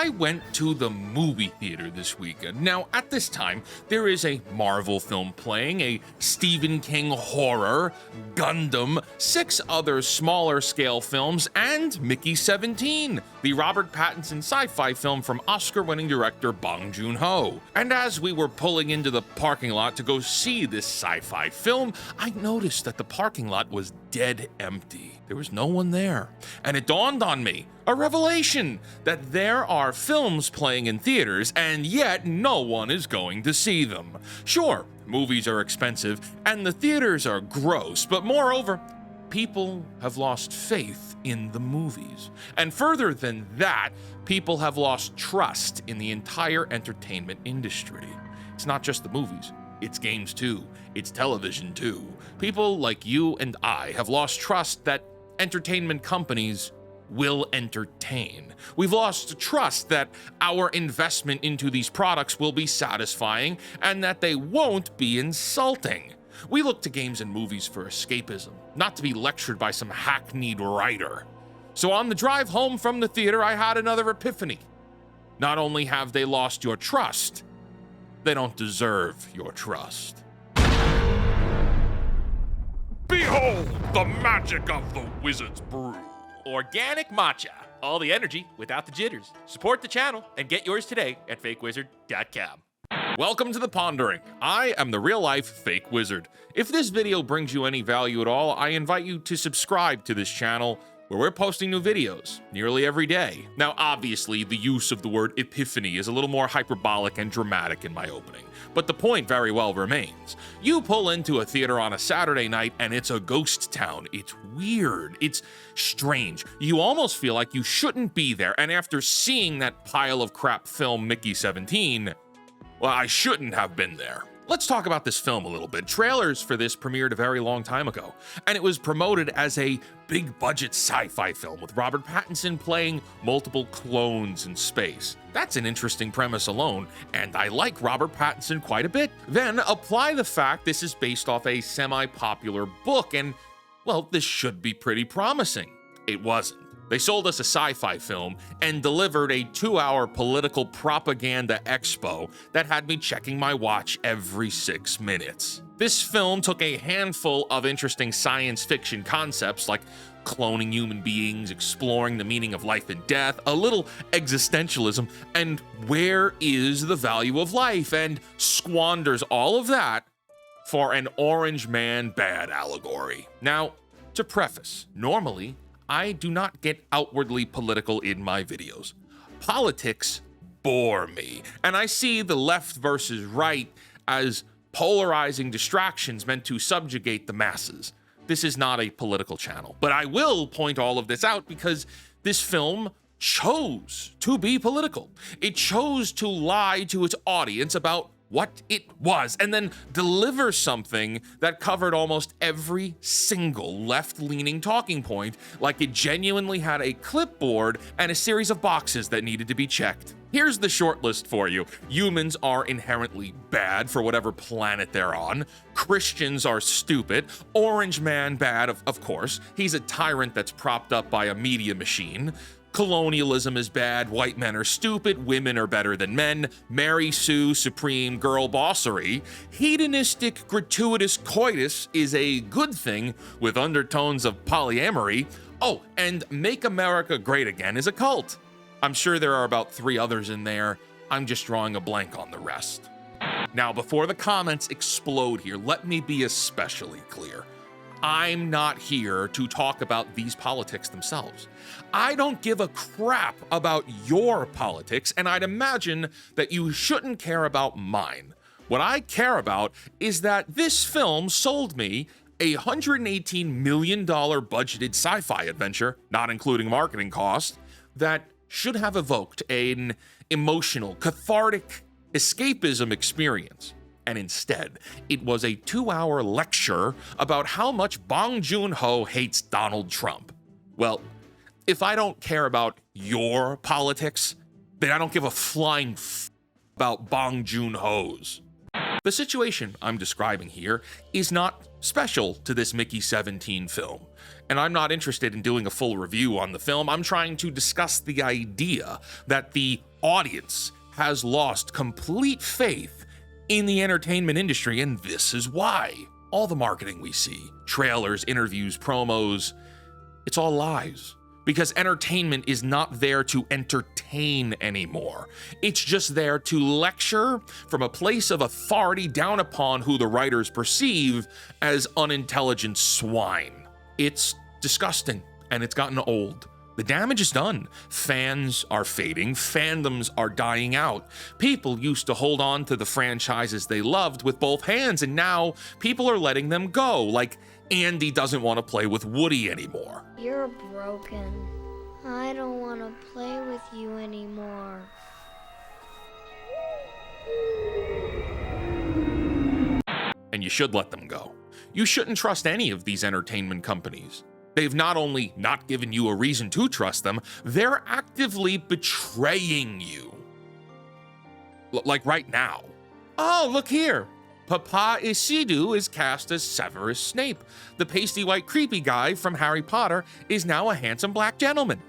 I went to the movie theater this weekend. Now, at this time, there is a Marvel film playing, a Stephen King horror, Gundam, 6 other smaller scale films, and Mickey 17, the Robert Pattinson sci-fi film from Oscar-winning director Bong-Joon-ho. And as we were pulling into the parking lot to go see this sci-fi film, I noticed that the parking lot was dead empty. There was no one there. And it dawned on me, a revelation, that there are films playing in theaters and yet no one is going to see them. Sure, movies are expensive and the theaters are gross, but moreover, people have lost faith in the movies. And further than that, people have lost trust in the entire entertainment industry. It's not just the movies. It's games too. It's television too. People like you and I have lost trust that entertainment companies will entertain. We've lost trust that our investment into these products will be satisfying and that they won't be insulting. We look to games and movies for escapism, not to be lectured by some hackneyed writer. So on the drive home from the theater, I had another epiphany. Not only have they lost your trust, they don't deserve your trust. Behold the magic of the Wizard's Brew. Organic matcha. All the energy without the jitters. Support the channel and get yours today at fakewizard.com. Welcome to The Pondering. I am the real-life Fake Wizard. If this video brings you any value at all, I invite you to subscribe to this channel where we're posting new videos nearly every day. Now, obviously, the use of the word epiphany is a little more hyperbolic and dramatic in my opening, but the point very well remains. You pull into a theater on a Saturday night and it's a ghost town. It's weird. It's strange. You almost feel like you shouldn't be there, and after seeing that pile of crap film Mickey 17, well, I shouldn't have been there. Let's talk about this film a little bit. Trailers for this premiered a very long time ago, and it was promoted as a big-budget sci-fi film with Robert Pattinson playing multiple clones in space. That's an interesting premise alone, and I like Robert Pattinson quite a bit. Then apply the fact this is based off a semi-popular book, and, well, this should be pretty promising. It wasn't. They sold us a sci-fi film and delivered a 2-hour political propaganda expo that had me checking my watch every 6 minutes. This film took a handful of interesting science fiction concepts like cloning human beings, exploring the meaning of life and death, a little existentialism, and where is the value of life, and squanders all of that for an Orange Man bad allegory. Now, to preface, normally, I do not get outwardly political in my videos. Politics bore me, and I see the left versus right as polarizing distractions meant to subjugate the masses. This is not a political channel, but I will point all of this out because this film chose to be political. It chose to lie to its audience about what it was, and then deliver something that covered almost every single left-leaning talking point, like it genuinely had a clipboard and a series of boxes that needed to be checked. Here's the short list for you. Humans are inherently bad for whatever planet they're on. Christians are stupid. Orange Man bad, of course. He's a tyrant that's propped up by a media machine. Colonialism is bad, white men are stupid, women are better than men, Mary Sue, supreme girl bossery. Hedonistic, gratuitous coitus is a good thing with undertones of polyamory. Oh, and Make America Great Again is a cult. I'm sure there are about 3 others in there. I'm just drawing a blank on the rest. Now, before the comments explode here, let me be especially clear. I'm not here to talk about these politics themselves. I don't give a crap about your politics, and I'd imagine that you shouldn't care about mine. What I care about is that this film sold me a $118 million budgeted sci-fi adventure, not including marketing costs, that should have evoked an emotional, cathartic escapism experience. And instead, it was a 2-hour lecture about how much Bong-Joon-ho hates Donald Trump. Well, if I don't care about your politics, then I don't give a flying about Bong-Joon-ho's. The situation I'm describing here is not special to this Mickey 17 film, and I'm not interested in doing a full review on the film. I'm trying to discuss the idea that the audience has lost complete faith in the entertainment industry, and this is why. All the marketing we see, trailers, interviews, promos, it's all lies. Because entertainment is not there to entertain anymore. It's just there to lecture from a place of authority down upon who the writers perceive as unintelligent swine. It's disgusting, and it's gotten old. The damage is done. Fans are fading, fandoms are dying out. People used to hold on to the franchises they loved with both hands, and now people are letting them go, like Andy doesn't want to play with Woody anymore. You're broken. I don't want to play with you anymore. And you should let them go. You shouldn't trust any of these entertainment companies. They've not only not given you a reason to trust them, they're actively betraying you. Like right now. Oh, look here. Papa Isidore is cast as Severus Snape. The pasty white creepy guy from Harry Potter is now a handsome black gentleman.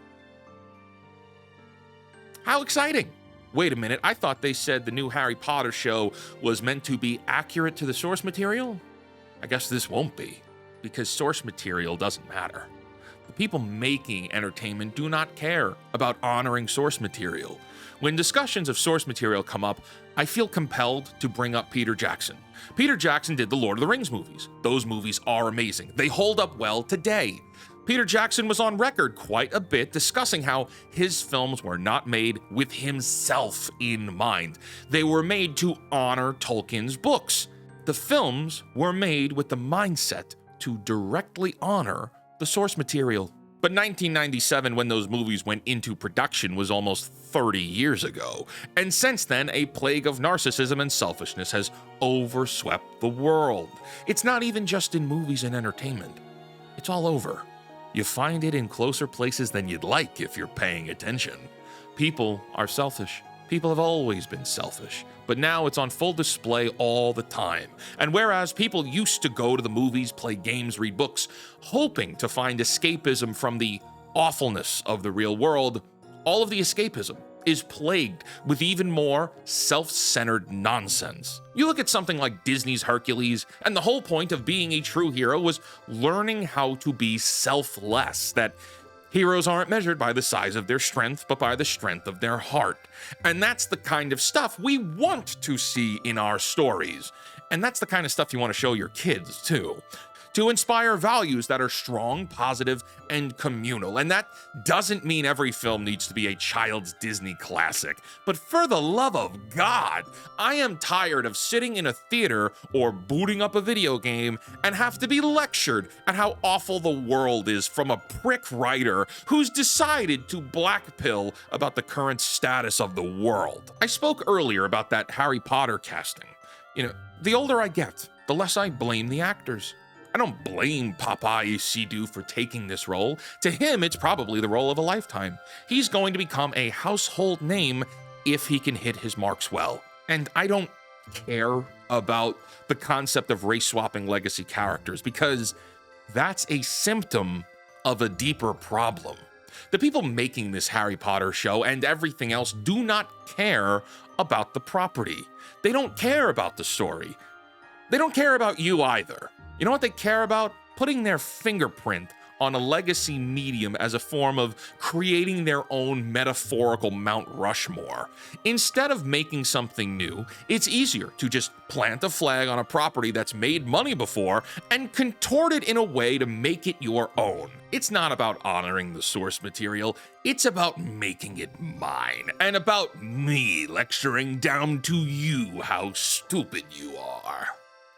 How exciting. Wait a minute, I thought they said the new Harry Potter show was meant to be accurate to the source material? I guess this won't be, because source material doesn't matter. The people making entertainment do not care about honoring source material. When discussions of source material come up, I feel compelled to bring up Peter Jackson. Peter Jackson did the Lord of the Rings movies. Those movies are amazing. They hold up well today. Peter Jackson was on record quite a bit discussing how his films were not made with himself in mind. They were made to honor Tolkien's books. The films were made with the mindset to directly honor the source material. But 1997, when those movies went into production, was almost 30 years ago. And since then, a plague of narcissism and selfishness has overswept the world. It's not even just in movies and entertainment. It's all over. You find it in closer places than you'd like if you're paying attention. People are selfish. People have always been selfish, but now it's on full display all the time. And whereas people used to go to the movies, play games, read books, hoping to find escapism from the awfulness of the real world, all of the escapism is plagued with even more self-centered nonsense. You look at something like Disney's Hercules, and the whole point of being a true hero was learning how to be selfless, that heroes aren't measured by the size of their strength, but by the strength of their heart. And that's the kind of stuff we want to see in our stories. And that's the kind of stuff you want to show your kids, too. To inspire values that are strong, positive, and communal. And that doesn't mean every film needs to be a child's Disney classic. But for the love of God, I am tired of sitting in a theater or booting up a video game and have to be lectured at how awful the world is from a prick writer who's decided to blackpill about the current status of the world. I spoke earlier about that Harry Potter casting. The older I get, the less I blame the actors. I don't blame Papa Isidore for taking this role. To him, it's probably the role of a lifetime. He's going to become a household name if he can hit his marks well. And I don't care about the concept of race-swapping legacy characters, because that's a symptom of a deeper problem. The people making this Harry Potter show and everything else do not care about the property. They don't care about the story. They don't care about you either. You know what they care about? Putting their fingerprint on a legacy medium as a form of creating their own metaphorical Mount Rushmore. Instead of making something new, it's easier to just plant a flag on a property that's made money before and contort it in a way to make it your own. It's not about honoring the source material, it's about making it mine, and about me lecturing down to you how stupid you are.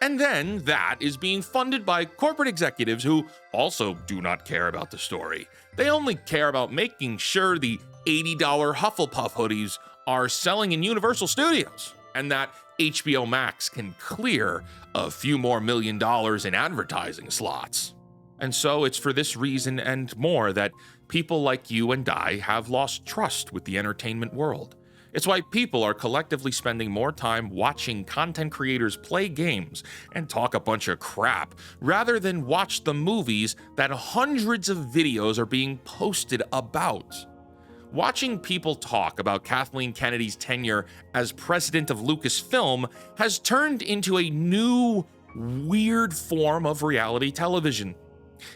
And then that is being funded by corporate executives who also do not care about the story. They only care about making sure the $80 Hufflepuff hoodies are selling in Universal Studios, and that HBO Max can clear a few more $1 million in advertising slots. And so it's for this reason and more that people like you and I have lost trust with the entertainment world. It's why people are collectively spending more time watching content creators play games and talk a bunch of crap rather than watch the movies that hundreds of videos are being posted about. Watching people talk about Kathleen Kennedy's tenure as president of Lucasfilm has turned into a new, weird form of reality television.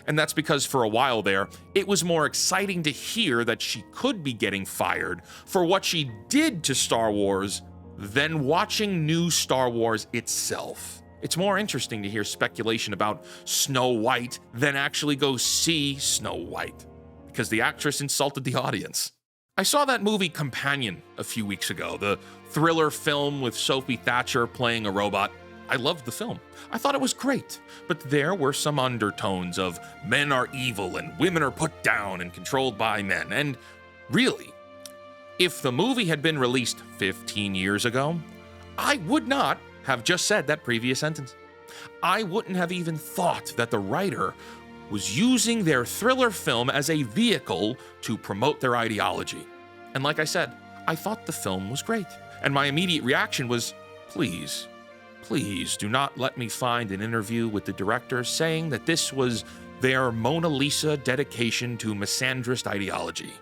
And that's because for a while there, it was more exciting to hear that she could be getting fired for what she did to Star Wars than watching new Star Wars itself. It's more interesting to hear speculation about Snow White than actually go see Snow White, because the actress insulted the audience. I saw that movie Companion a few weeks ago, the thriller film with Sophie Thatcher playing a robot. I loved the film. I thought it was great, but there were some undertones of men are evil and women are put down and controlled by men. And really, if the movie had been released 15 years ago, I would not have just said that previous sentence. I wouldn't have even thought that the writer was using their thriller film as a vehicle to promote their ideology. And like I said, I thought the film was great. And my immediate reaction was, please do not let me find an interview with the director saying that this was their Mona Lisa dedication to misandrist ideology.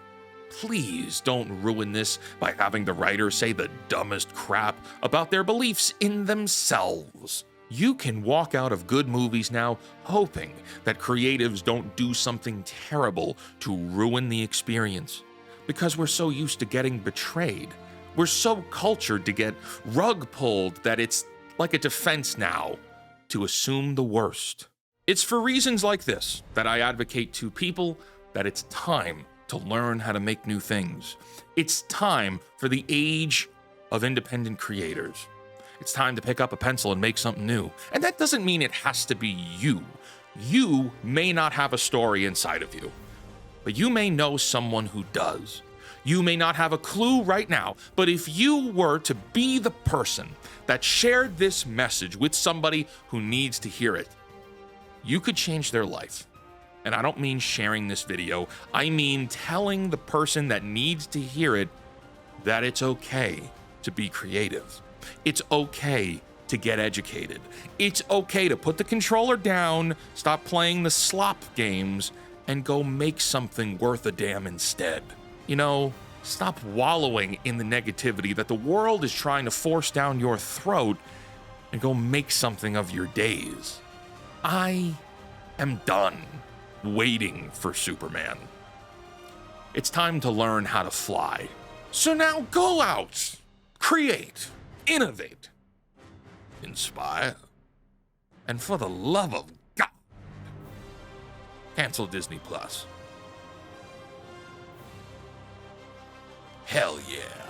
Please don't ruin this by having the writer say the dumbest crap about their beliefs in themselves. You can walk out of good movies now hoping that creatives don't do something terrible to ruin the experience, because we're so used to getting betrayed. We're so cultured to get rug pulled that it's like a defense now to assume the worst. It's for reasons like this that I advocate to people that it's time to learn how to make new things. It's time for the age of independent creators. It's time to pick up a pencil and make something new. And that doesn't mean it has to be you. You may not have a story inside of you, but you may know someone who does. You may not have a clue right now, but if you were to be the person that shared this message with somebody who needs to hear it, you could change their life. And I don't mean sharing this video, I mean telling the person that needs to hear it that it's okay to be creative. It's okay to get educated. It's okay to put the controller down, stop playing the slop games, and go make something worth a damn instead. You know, stop wallowing in the negativity that the world is trying to force down your throat and go make something of your days. I am done waiting for Superman. It's time to learn how to fly. So now go out, create, innovate, inspire, and for the love of God, cancel Disney Plus. Hell yeah.